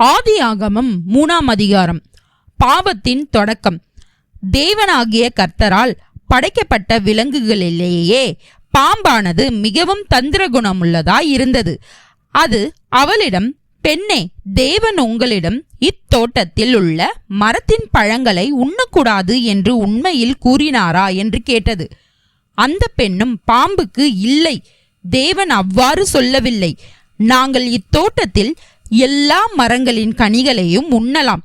ஆதியாகமம் 3ஆம் அதிகாரம். பாவத்தின் தொடக்கம். தேவனாகிய கர்த்தரால் படைக்கப்பட்ட விலங்குகளிலேயே பாம்பானது மிகவும் தந்திர குணமுள்ளதாய் இருந்தது. அது அவளிடம், பெண்ணே, தேவன் உங்களிடம் இத்தோட்டத்தில் உள்ள மரத்தின் பழங்களை உண்ணக்கூடாது என்று உண்மையில் கூறினாரா என்று கேட்டது. அந்த பெண்ணும் பாம்புக்கு, இல்லை, தேவன் அவ்வாறு சொல்லவில்லை. நாங்கள் இத்தோட்டத்தில் எல்லா மரங்களின் கனிகளையும் உண்ணலாம்.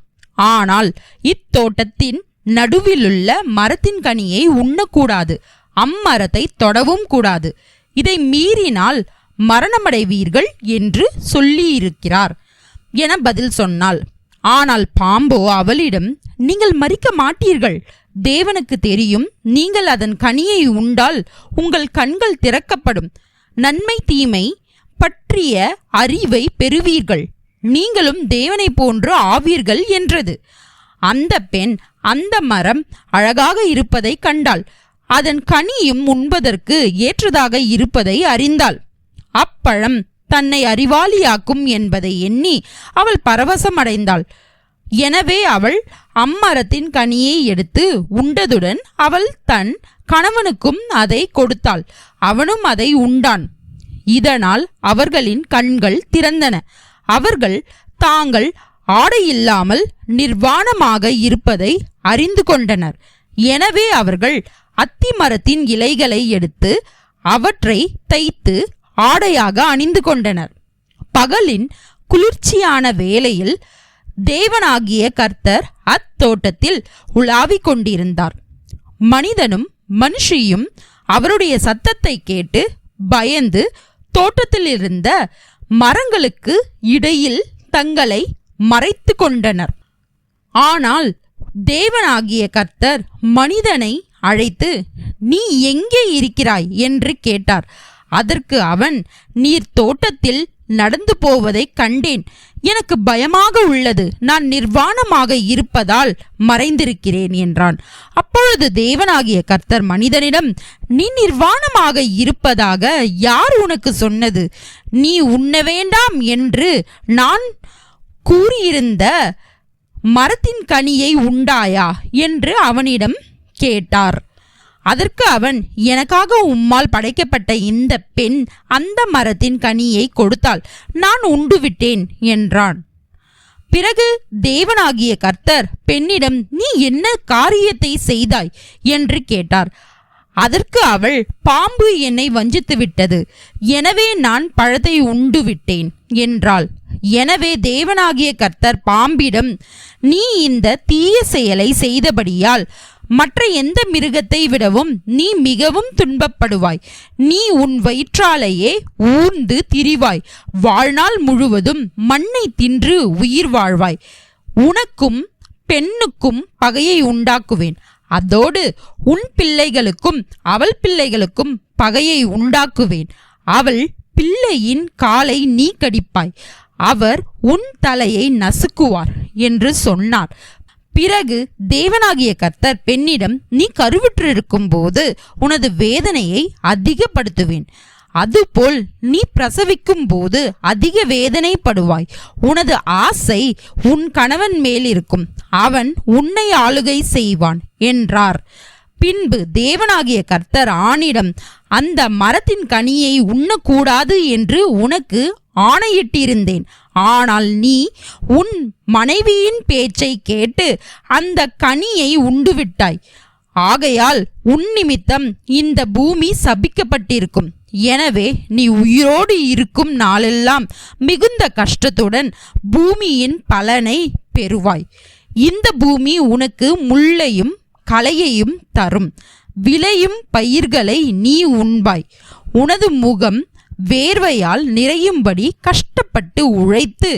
ஆனால் இத்தோட்டத்தின் நடுவிலுள்ள மரத்தின் கனியை உண்ணக்கூடாது. அம்மரத்தை தொடவும் கூடாது. இதை மீறினால் மரணமடைவீர்கள் என்று சொல்லியிருக்கிறார் என பதில் சொன்னாள். ஆனால் பாம்போ அவளிடம், நீங்கள் மரிக்க மாட்டீர்கள். தேவனுக்கு தெரியும், நீங்கள் அதன் கனியை உண்டால் உங்கள் கண்கள் திறக்கப்படும், நன்மை தீமை பற்றிய அறிவை பெறுவீர்கள், நீங்களும் தேவனை போன்று ஆவீர்கள் என்றது. அந்த பெண் அந்த மரம் அழகாக இருப்பதை கண்டாள். அதன் கனியும் உண்பதற்கு ஏற்றதாக இருப்பதை அறிந்தாள். அப்பழம் தன்னை அறிவாளியாக்கும் என்பதை எண்ணி அவள் பரவசமடைந்தாள். எனவே அவள் அம்மரத்தின் கனியை எடுத்து உண்டதுடன் அவள் தன் கணவனுக்கும் அதை கொடுத்தாள். அவனும் அதை உண்டான். இதனால் அவர்களின் கண்கள் திறந்தன. அவர்கள் தாங்கள் ஆடையில்லாமல் நிர்வாணமாக இருப்பதை அறிந்து கொண்டனர். எனவே அவர்கள் அத்தி மரத்தின் இலைகளை எடுத்து அவற்றை தைத்து ஆடையாக அணிந்து கொண்டனர். பகலின் குளிர்ச்சியான வேளையில் தேவனாகிய கர்த்தர் அத்தோட்டத்தில் உலாவிக் கொண்டிருந்தார். மனிதனும் மனுஷியும் அவருடைய சத்தத்தை கேட்டு பயந்து தோட்டத்தில் இருந்த மரங்களுக்கு இடையில் தங்களை மறைத்து கொண்டனர். ஆனால் தேவனாகிய கர்த்தர் மனிதனை அழைத்து, நீ எங்கே இருக்கிறாய் என்று கேட்டார். அதற்கு அவன், நீர் தோட்டத்தில் நடந்து போவதை கண்டேன். எனக்கு பயமாக உள்ளது. நான் நிர்வாணமாக இருப்பதால் மறைந்திருக்கிறேன் என்றான். அப்பொழுது தேவனாகிய கர்த்தர் மனிதனிடம், நீ நிர்வாணமாக இருப்பதாக யார் உனக்கு சொன்னது? நீ உண்ண வேண்டாம் என்று நான் கூறியிருந்த மரத்தின் கனியை உண்டாயா என்று அவனிடம் கேட்டார். அதற்கு அவன், எனக்காக உம்மால் படைக்கப்பட்ட இந்த பெண் அந்த மரத்தின் கனியை கொடுத்தாள், நான் உண்டுவிட்டேன் என்றான். பிறகு தேவனாகிய கர்த்தர் பெண்ணிடம், நீ என்ன காரியத்தை செய்தாய் என்று கேட்டார். அதற்கு அவள், பாம்பு என்னை வஞ்சித்து விட்டது, எனவே நான் பழத்தை உண்டுவிட்டேன் என்றாள். எனவே தேவனாகிய கர்த்தர் பாம்பிடம், நீ இந்த தீய செயலை செய்தபடியால் மற்ற எந்த மிருகத்தை விடவும் நீ மிகவும் துன்பப்படுவாய். நீ உன் வயிற்றாலேயே ஊர்ந்து திரிவாய். வாழ்நாள் முழுவதும் மண்ணை தின்று உயிர் வாழ்வாய். உனக்கும் பெண்ணுக்கும் பகையை உண்டாக்குவேன். அதோடு உன் பிள்ளைகளுக்கும் அவள் பிள்ளைகளுக்கும் பகையை உண்டாக்குவேன். அவள் பிள்ளையின் காலை நீ கடிப்பாய், அவர் உன் தலையை நசுக்குவார் என்று சொன்னார். பிறகு தேவனாகிய கர்த்தர் பெண்ணிடம், நீ கருவுற்றிருக்கும் போது உனது வேதனையை அதிகப்படுத்துவேன். அதுபோல் நீ பிரசவிக்கும் போது அதிக வேதனைப்படுவாய். உனது ஆசை உன் கணவன் மேலிருக்கும், அவன் உன்னை ஆளுகை செய்வான் என்றார். பின்பு தேவனாகிய கர்த்தர் ஆணிடம், அந்த மரத்தின் கனியை உண்ணக்கூடாது என்று உனக்கு ஆணையிட்டிருந்தேன். ஆனால் நீ உன் மனைவியின் பேச்சை கேட்டு அந்த கனியை உண்டுவிட்டாய். ஆகையால் உன் நிமித்தம் இந்த பூமி சபிக்கப்பட்டிருக்கும். எனவே நீ உயிரோடு இருக்கும் நாளெல்லாம் மிகுந்த கஷ்டத்துடன் பூமியின் பலனை பெறுவாய். இந்த பூமி உனக்கு முள்ளையும் களையையும் தரும். விளையும் பயிர்களை நீ உண்பாய். உனது முகம் வேர்வையால் நிறையும்படி கஷ்டப்பட்டு உழைத்து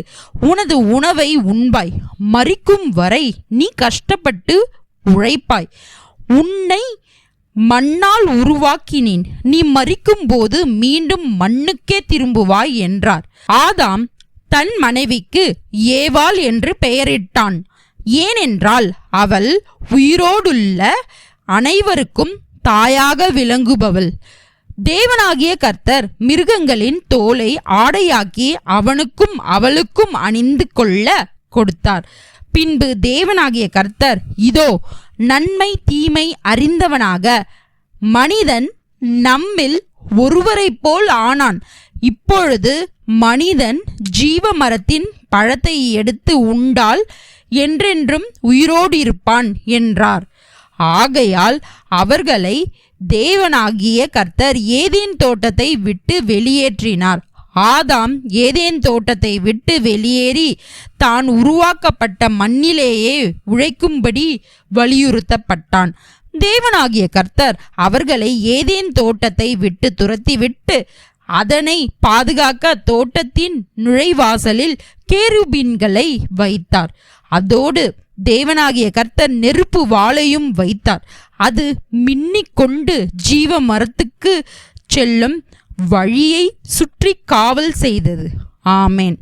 உனது உணவை உண்பாய். மரிக்கும் வரை நீ கஷ்டப்பட்டு உழைப்பாய். உன்னை மண்ணால் உருவாக்கினேன். நீ மரிக்கும் போது மீண்டும் மண்ணுக்கே திரும்புவாய் என்றார். ஆதாம் தன் மனைவிக்கு ஏவாள் என்று பெயரிட்டான். ஏனென்றால் அவள் உயிரோடுள்ள அனைவருக்கும் தாயாக விளங்குபவள். தேவனாகிய கர்த்தர் மிருகங்களின் தோலை ஆடையாக்கி அவனுக்கும் அவளுக்கும் அணிந்து கொள்ள கொடுத்தார். பின்பு தேவனாகிய கர்த்தர், இதோ, நன்மை தீமை அறிந்தவனாக மனிதன் நம்மில் ஒருவரைப் போல் ஆனான். இப்பொழுது மனிதன் ஜீவ மரத்தின் பழத்தை எடுத்து உண்டால் என்றென்றும் உயிரோடு இருப்பான் என்றார். ஆகையால் அவர்களை தேவனாகிய கர்த்தர் ஏதேன் தோட்டத்தை விட்டு வெளியேற்றினார். ஆதாம் ஏதேன் தோட்டத்தை விட்டு வெளியேறி தான் உருவாக்கப்பட்ட மண்ணிலேயே உழைக்கும்படி வலியுறுத்தப்பட்டான். தேவனாகிய கர்த்தர் அவர்களை ஏதேன் தோட்டத்தை விட்டு துரத்திவிட்டு அதனை பாதுகாக்க தோட்டத்தின் நுழைவாசலில் கேருபீன்களை வைத்தார். அதோடு தேவனாகிய கர்த்தர் நெருப்பு வாளையும் வைத்தார். அது மின்னிக்கொண்டு ஜீவ மரத்துக்கு செல்லும் வழியை சுற்றி காவல் செய்தது. ஆமேன்.